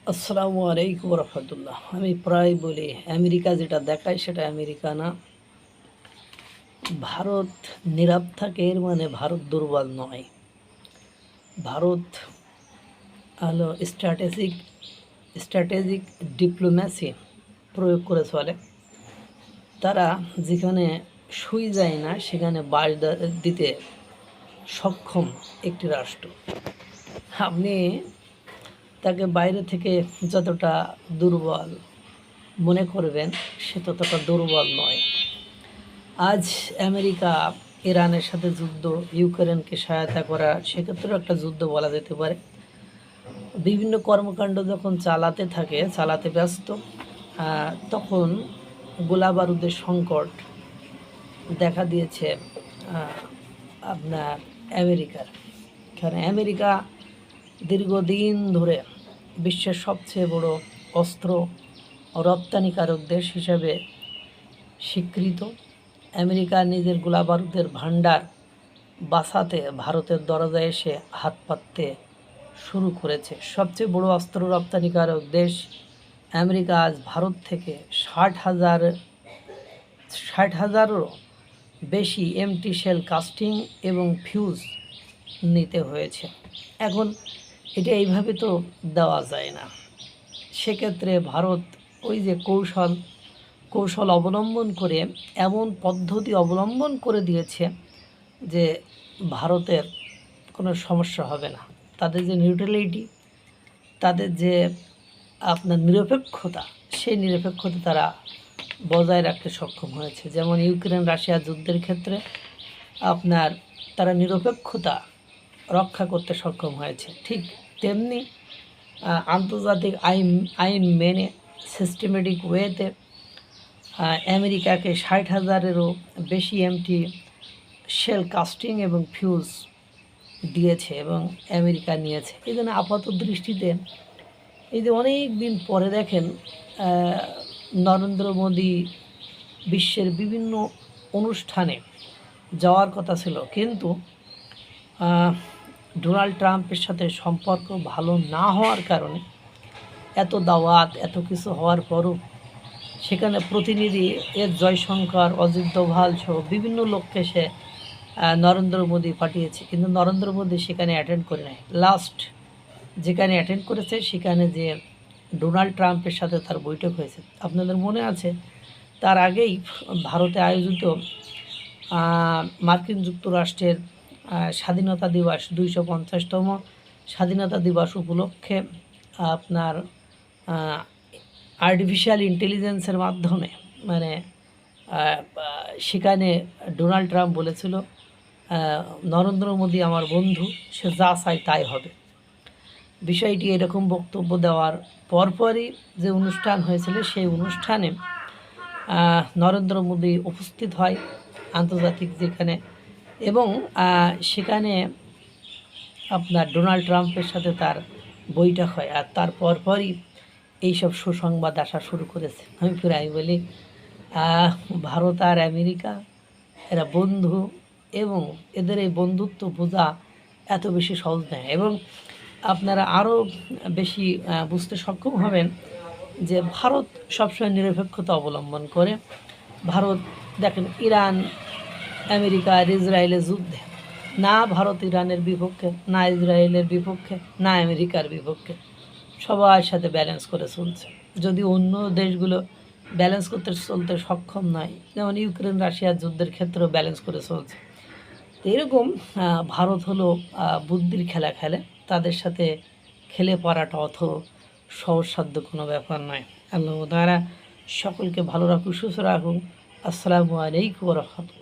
আসসালামু আলাইকুম রহমতুল্লাহ। আমি প্রায় বলি আমেরিকা যেটা দেখায় সেটা আমেরিকা না। ভারত নীরব থাকে এর মানে ভারত দুর্বল নয়। ভারত হলো স্ট্র্যাটেজিক ডিপ্লোম্যাসি প্রয়োগ করে চলে। তারা যেখানে সুই যায় না সেখানে বাস দিতে সক্ষম একটি রাষ্ট্র। আপনি তাকে বাইরে থেকে যতটা দুর্বল মনে করবেন সে ততটা দুর্বল নয়। আজ আমেরিকা ইরানের সাথে যুদ্ধ, ইউক্রেনকে সহায়তা করা, সেক্ষেত্রেও একটা যুদ্ধ বলা যেতে পারে। বিভিন্ন কর্মকাণ্ড যখন চালাতে ব্যস্ত, তখন গোলা বারুদের সংকট দেখা দিয়েছে আপনার আমেরিকার। কারণ আমেরিকা দীর্ঘদিন ধরে বিশ্বের সবচেয়ে বড় অস্ত্র রপ্তানিকারক দেশ হিসাবে স্বীকৃত। আমেরিকা নিজের গোলা বারুদের ভাণ্ডার বাঁচাতে ভারতের দরজায় এসে হাত পাততে শুরু করেছে। সবচেয়ে বড় অস্ত্র রপ্তানিকারক দেশ আমেরিকা আজ ভারত থেকে 60,000-ও বেশি এমটি শেল কাস্টিং এবং ফিউজ নিতে হয়েছে। এখন এটা এইভাবে তো দেওয়া যায় না। সেক্ষেত্রে ভারত ওই যে কৌশল অবলম্বন করে এমন পদ্ধতি অবলম্বন করে দিয়েছে যে ভারতের কোনো সমস্যা হবে না। তাদের যে নিউট্রালিটি, তাদের যে আপনার নিরপেক্ষতা, সেই নিরপেক্ষতা তারা বজায় রাখতে সক্ষম হয়েছে। যেমন ইউক্রেন রাশিয়া যুদ্ধের ক্ষেত্রে আপনার তারা নিরপেক্ষতা রক্ষা করতে সক্ষম হয়েছে। ঠিক তেমনি আন্তর্জাতিক আইন মেনে সিস্টেমেটিক ওয়েতে আমেরিকাকে 60,000-এরও বেশি এমটি শেল কাস্টিং এবং ফিউজ দিয়েছে এবং আমেরিকা নিয়েছে। এই জন্য আপাত দৃষ্টিতে এই যে অনেক দিন পরে দেখেন নরেন্দ্র মোদী বিশ্বের বিভিন্ন অনুষ্ঠানে যাওয়ার কথা ছিল, কিন্তু ডোনাল্ড ট্রাম্পের সাথে সম্পর্ক ভালো না হওয়ার কারণে এত দাওয়াত এত কিছু হওয়ার পরও সেখানে প্রতিনিধি জয়শঙ্কর, অজিত দোভাল সহ বিভিন্ন লোককে সে নরেন্দ্র মোদী পাঠিয়েছে, কিন্তু নরেন্দ্র মোদী সেখানে অ্যাটেন্ড করে নেয়। লাস্ট যেখানে অ্যাটেন্ড করেছে সেখানে যে ডোনাল্ড ট্রাম্পের সাথে তার বৈঠক হয়েছে, আপনাদের মনে আছে? তার আগেই ভারতে আয়োজিত মার্কিন যুক্তরাষ্ট্রের স্বাধীনতা দিবস 250তম স্বাধীনতা দিবস উপলক্ষে আপনার আর্টিফিশিয়াল ইন্টেলিজেন্সের মাধ্যমে মানে সেখানে ডোনাল্ড ট্রাম্প বলেছিল নরেন্দ্র মোদী আমার বন্ধু, সে যা চায় তাই হবে। বিষয়টি এরকম বক্তব্য দেওয়ার পরপরই যে অনুষ্ঠান হয়েছিল সেই অনুষ্ঠানে নরেন্দ্র মোদী উপস্থিত হয় আন্তর্জাতিক যেখানে, এবং সেখানে আপনার ডোনাল্ড ট্রাম্পের সাথে তার বৈঠক হয়। আর তার পরপরই এইসব সুসংবাদ আসা শুরু করেছে। আমি প্রায় বলি ভারত আর আমেরিকা এরা বন্ধু, এবং এদের এই বন্ধুত্ব বোঝা এত বেশি সহজ নয়। এবং আপনারা আরও বেশি বুঝতে সক্ষম হবেন যে ভারত সবসময় নিরপেক্ষতা অবলম্বন করে। ভারত দেখেন ইরান আমেরিকা আর ইসরায়েলের যুদ্ধে না ভারত ইরানের বিপক্ষে, না ইসরায়েলের বিপক্ষে, না আমেরিকার বিপক্ষে, সবার সাথে ব্যালেন্স করে চলছে। যদি অন্য দেশগুলো ব্যালেন্স চলতে সক্ষম নয়, যেমন ইউক্রেন রাশিয়ার যুদ্ধের ক্ষেত্রেও ব্যালেন্স করে চলছে। তো এরকম ভারত হলো বুদ্ধির খেলা খেলে, তাদের সাথে খেলে পড়াটা অত সহজসাধ্য কোনো ব্যাপার নয়। আল্লাহ তাআলা সকলকে ভালো রাখুন, সুস্থ রাখুন। আসসালামু আলাইকুম ওয়া রাহমাতুল্লাহ।